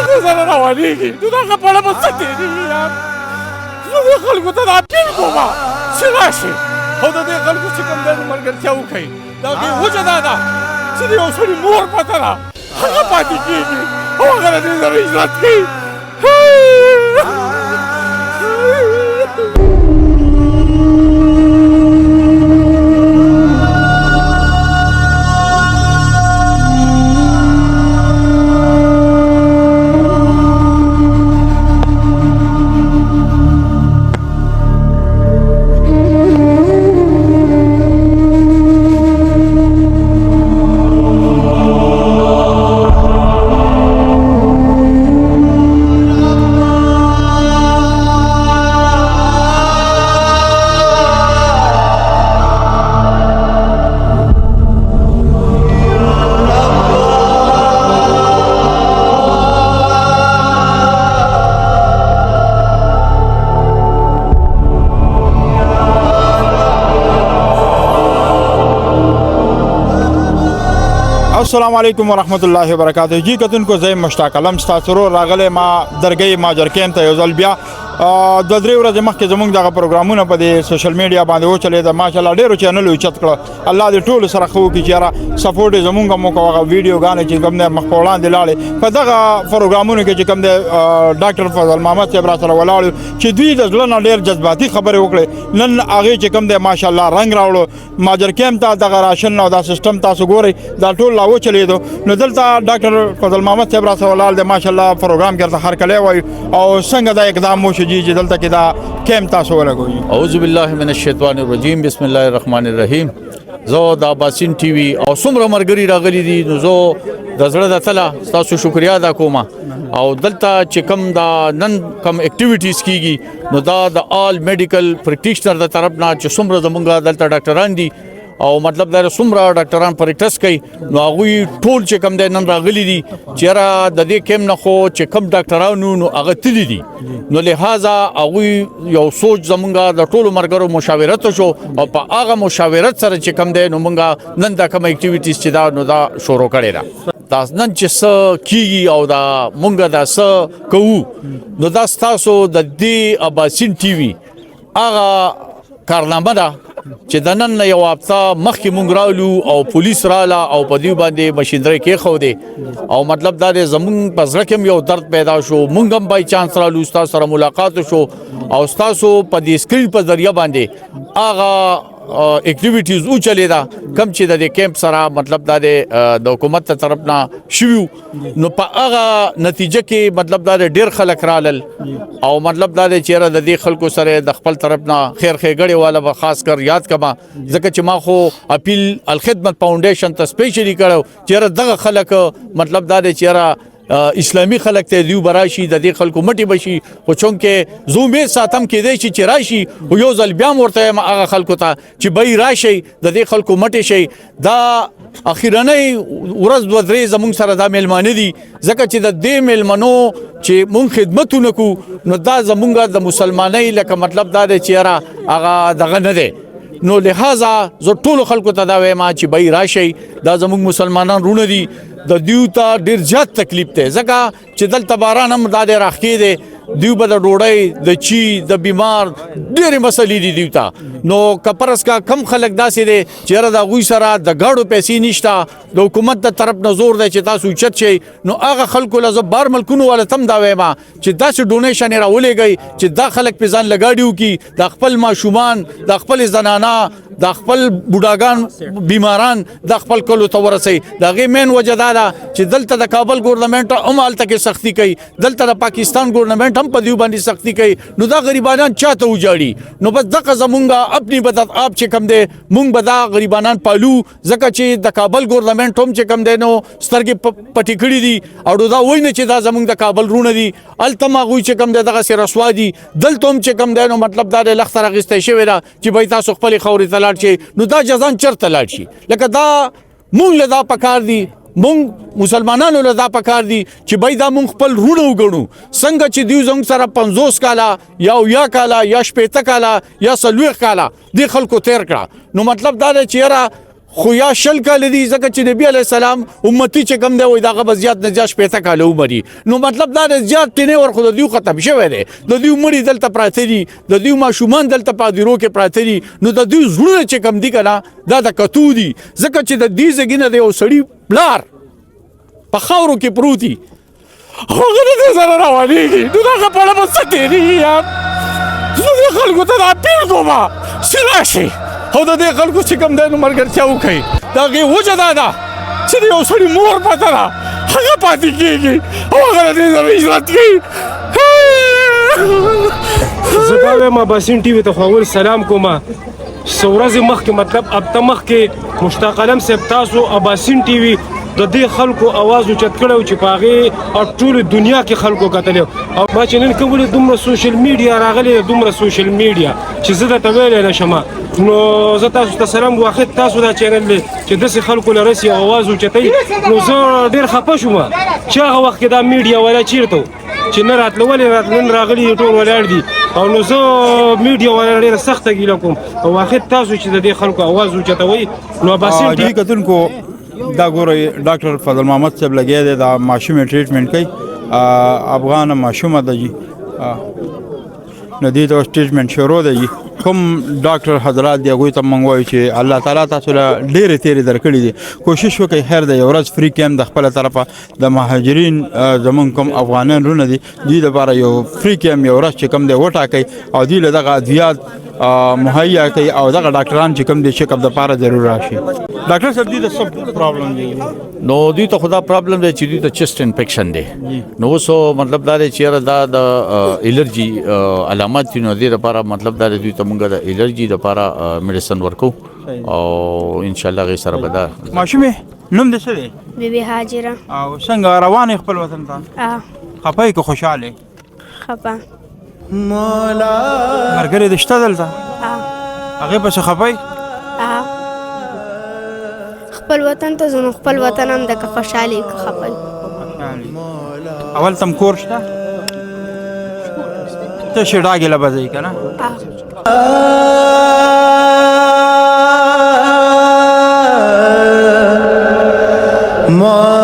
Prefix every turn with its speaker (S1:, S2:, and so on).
S1: د زړه روانېږي نو دغه په اړه به څه تېرېږي یار زه دې خلکو ته دا اپیل کوم چې راشي او د دې خلکو چې کوم دی نو ملګرتیا وکړئ د هغې وجه دا ده چې د یو سړي مور پته ده هغه پاتې کېږي او هغه د دې سره عزت کوي السلام علیکم ورحمت الله وبرکاته جی کتونکو زه مشتاق علم ستاسو راغله ما درګي ماجر کیم ته یو ځل بیا د درې ورځې مخکې زموږ دغه پروګرامونه په دې سوشل میډیا باندې وچلېده ماشاءالله ډېرو چینلو یې چت کړه الله دې ټولو سره ښه وکړي چې یاره سپورټ یې زموږ هم وکړو هغه ویډیوګانې چې کوم دی مخ په وړاندې لاړې په دغه پروګرامونو کې چې کوم دی ډاکټر فضل محمد صاحب راسره ولاړ چې دوی د زړه نه ډېر جذباتي خبرې وکړې نن هغې چې کوم دی ماشاءالله رنګ راوړو ماجر کیم ته دغه راشن او دا سیسټم تاسو ګورئ دا ټول لا وچلېدو نو دلته ډاکټر فضل محمد صاحب راسره ولاړ دی ماشاءالله پروګرام کې ورته هرکلی وایي او څنګه دا اقدام وشو جی چې دلته کې دا کیم تاسو ولګوي
S2: اعوذ بالله من الشیطان الرجیم بسم الله الرحمن الرحیم زه د اباسین ټي وي او څومره مرګري راغلي دي نو زه د زړه د تله تاسو شکریا ادا کوم او دلته چې کوم دا نن کوم اکټیویټیز کیږي نو دا د آل میډیکل پریکټیشنر د طرف نه چې څومره زمونږ دلته ډاکټران دي او مطلب دا څومره ډاکټران پریکټس کوي نو هغه ټول چې کوم د نن راغلي دي چې را د دې کم نه خو چې کوم ډاکټرانو نو هغه تللی دي نو لہذا هغه یو سوچ زمونږ د ټولو مرګرو مشاورت شو او په هغه مشاورت سره چې کوم دی نو مونږ نن دا کوم اکټیویټیز چې دا نو دا شروع کړی دا تاسو نن چې څه کیږي او دا مونږ دا څه کوو نو دا تاسو د دې اباسین ټي وي هغه کارنامه ده چې د نن یو هفته مخکې مونږ راولو او پولیس رااله او په دې باندې مشیندري کې خو دی او مطلب دا دی زمونږ په زړه کې یو درد پیدا شو مونږ هم بای چانس رالو تاسو سره ملاقات شو او تاسو په دې سکرین په ذریعہ باندې هغه اکټیویټیز او چلی دا کم چې د کیمپ سره مطلب دا د حکومت ته طرف نه شویو نو په هغه نتیجه کې مطلب دا ډیر خلک رالل او مطلب دا چیرې د دې خلکو سره د خپل طرف نه خیر خېګړې والا به خاص کر یاد کما ځکه چې ما خو اپیل الخدمت فاونډیشن ته سپیشلی کړو چیرې دغه خلک مطلب دا چیرې اسلامی خلک ته دیو براشي د دې خلکو مټي بشي خو چونکه زومې ساتم کې دی چې راشي او یو ځل بیا ورته هغه خلکو ته چې بای راشي د دې خلکو مټي شي دا اخیرنۍ ورځ دوه درې زمونږ سره دا میلمانه دي ځکه چې د دې میلمنو چې مونږ خدمتونه کو نو دا زمونږ د مسلمانۍ لکه مطلب دا دی چې هغه دغه نه دی نو لہذا زه ټول خلکو ته دا وایم چې بای راشي دا زموږ مسلمانان رونه دي د دیو ته ډیر زیات تکلیف ته ځکه چې دلته باران هم دا د راخې دي دیو به د ډوډۍ د چی د بیمار ډېرې مسلې دي دیو ته نو کپرس کا کم خلک داسې دي چې را د غوي سره د گاډو پیسې نشته د حکومت د طرف نه زور دی چې تاسو چت شي نو هغه خلکو له بار ملکونو ول تم دا وایم چې داسې ډونیشن راولېږي چې دا خلک په ځان لګاډیو کی د خپل ماشومان د خپل زنانا د خپل بوډاګان بیماران د خپل کلو ته ورسي دا غي مین وجه دا چې دلته د کابل ګورنمنت هم حالت کې سختی کوي دلته د پاکستان ګورنمنت هم په دیو باندې سختی کوي نو دا غریبانان چاته وجاړي نو بس دغه زمونږه خپل بدت آپ چې کم دي مونږ به دا غریبانان پالو ځکه چې د کابل ګورنمنت هم چې کم دي نو سترګې پټی کړی دي او دا وای نه چې دا زمونږ د کابل رونه دي التما غوي چې کم دي دغه سره رسوا دي دلته هم چې کم دي نو مطلب دا لخت راغسته شوی دا چې به تاسو خپل خوري تلاړ شي نو دا جزان چرته لاړ شي لکه دا مونږ له دا پکار دي مونږ مسلمانانو له دا پکار دي چې بای دا مونږ خپل رونه وګڼو څنګه چې دیو زموږ سره 50 کاله یا کاله یا 60 کاله یا 40 کاله دی خلکو تیر کړه نو مطلب دا چې یاره خو یا شل کال دي ځکه چې نبی علی السلام امتی چې کم دی وای دغه بزیات نه جاش پېته کال عمر نو مطلب دا زیات کې نه ورخو د دیو ختم شوی دی د دیو مړي دلته پراته دي د دیو ماشومان دلته پادیرو کې پراته دي نو د دیو زړه چې کم دي کنه دا د کتو دي ځکه چې د دې زګینه دی او سړی بلار په خاورو کې پروتي هغه دې سره روانېږي نو دا په اړه څه تیریږي یار زه خلکو ته دا پیر کومه سلا شي او د دې خلکو چې کوم دی نو ملګرتیا وکړي د هغې وجه دا ده چې د یو سړي مور پته ده هغه پاتې کېږي او هغه د دې سره هجرت کوي
S3: زه دا وایم اباسین ټي وي ته خو اول سلام کوم څو ورځې مخکې مطلب هفته مخکې مشتاق علم صاحب تاسو اباسین ټي وي د دې خلکو اواز اوچت کړی و چې په هغې ټولې دنیا کې خلکو کتلی او ما چې نن کوم ولې دومره سوشل میډیا راغلی دومره سوشل میډیا چې زه درته ویلی نه شم نو زه تاسو ته سلام واخد تاسو دا چینل دی چې داسې خلکو له رسي او اواز اوچتوي نو زه ډېر خفه شوم چې هغه وخت کې دا میډیا والا چېرته و چې نه راتله ولې نن راغلي ټول ولاړ دي او نو زه میډیا والا ډېره سخته ګیله کوم او واخد تاسو چې د دې خلکو اواز اوچتوئ نو اباسین
S1: جی کتونکو دا ګورئ ډاکټر فضل محمد صاحب لګیا دی دا ماشوم ټریټمنټ کوي افغان ماشومه ده جی نو دې ته ټریټمنټ شروع دی جی کوم ډاکټر حضرات دی هغوی ته موږ وایو چې الله تعالی تاسو له ډېرې تېرې درکړي دي کوشش وکړئ خیر دی یو ورځ فری کیمپ د خپله طرفه د مهاجرین زمونږ کوم افغانان رونه دي دوی دپاره یو فری کیمپ یو ورځ چې کوم دی وټاکئ او دوی له دغه ادویات مهیا کوي او دغه ډاکټران چې کوم دی چیک اپ دپاره ضرور راشي ډاکټر صاحب دوی ته څه پرابلم دی
S2: نو دوی ته خدا پرابلم دی چې دوی ته چیسټ انفیکشن دی نو اوس مطلب دا دی چې یاره دا د الرجي علامات دي نو دې لپاره مطلب دا دی دوی ته مونږ د الرجي لپاره میډیسن ورکو او ان شاء الله غي سره به دا
S1: ماشومې نوم دې څه دی
S4: بیبي هاجره
S1: او څنګه روانې خپل وطن ته خفه یې که خوشحاله
S4: خفه
S1: ملګرې دې شته دلته هغې پسې خفه یې
S4: خپل وطن ته ځو نو خپل وطن هم دکه خوشحالي که خفه
S1: اول تم کور شته ته شډاګې له به ځئ که نه
S5: ما